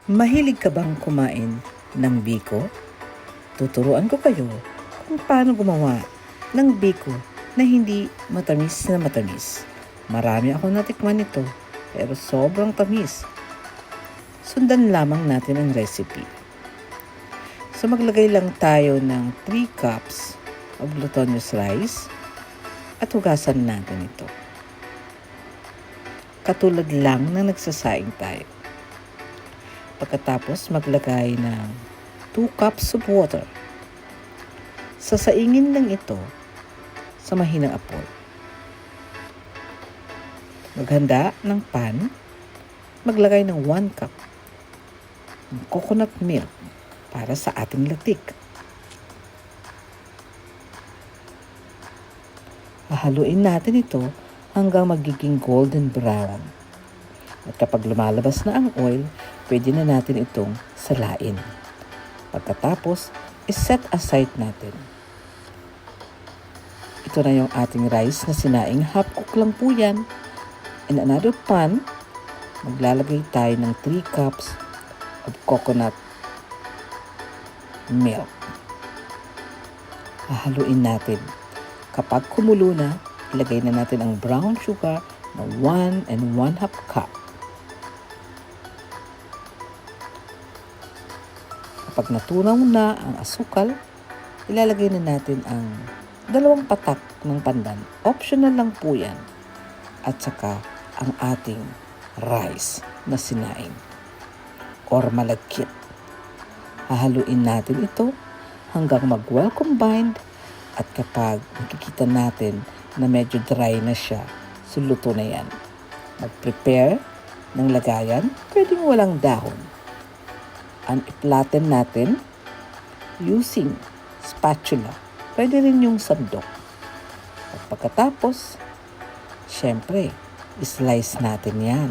Mahilig ka bang kumain ng biko? Tuturuan ko kayo kung paano gumawa ng biko na hindi matamis na matamis. Marami akong natikman nito pero sobrang tamis. Sundan lamang natin ang recipe. So maglagay lang tayo ng 3 cups of glutinous rice at hugasan natin ito. Katulad lang na nagsasaing tayo. Pagkatapos maglagay ng 2 cups of water. Sasaingin lang ito sa mahinang apoy. Maghanda ng pan. Maglagay ng 1 cup ng coconut milk para sa ating latik. Hahaluin natin ito hanggang magiging golden brown. At kapag lumalabas na ang oil, pwede na natin itong salain. Pagkatapos, iset aside natin. Ito na yung ating rice na sinaing. Half cook lang po yan. In another pan, maglalagay tayo ng 3 cups of coconut milk. Hahaluin natin. Kapag kumulo na, ilagay na natin ang brown sugar na 1 1/2 cup. Kapag natunaw na ang asukal, ilalagay na natin ang 2 patak ng pandan. Optional lang po yan. At saka ang ating rice na sinaing or malagkit. Hahaluin natin ito hanggang mag-well combined at kapag makikita natin na medyo dry na siya, so luto na yan. Mag-prepare ng lagayan, pwedeng walang dahon. I-flatten natin using spatula. Pwede rin yung sandok. At pagkatapos, syempre, slice natin yan.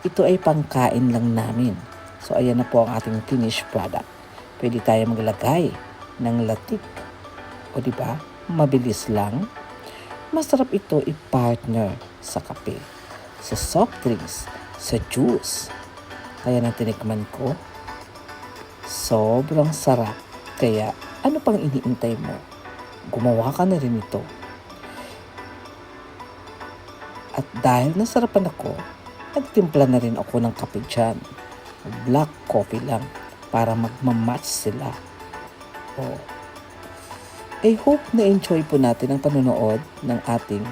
Ito ay pangkain lang namin. So, ayan na po ang ating finished product. Pwede tayo maglagay ng latik. O diba, mabilis lang. Masarap ito i-partner sa kape, sa soft drinks, sa juice. Kaya na tinikman ko. Sobrang sarap. Kaya ano pang iniintay mo? Gumawa ka na rin ito. At dahil nasarapan ako, nagtimpla na rin ako ng kape dyan. Black coffee lang para magmamatch sila. Oh. I hope na enjoy po natin ang panonood ng ating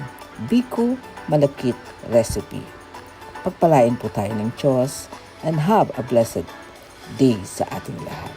biko malagkit recipe. Pagpalain po tayo ng Diyos and have a blessed day sa ating lahat.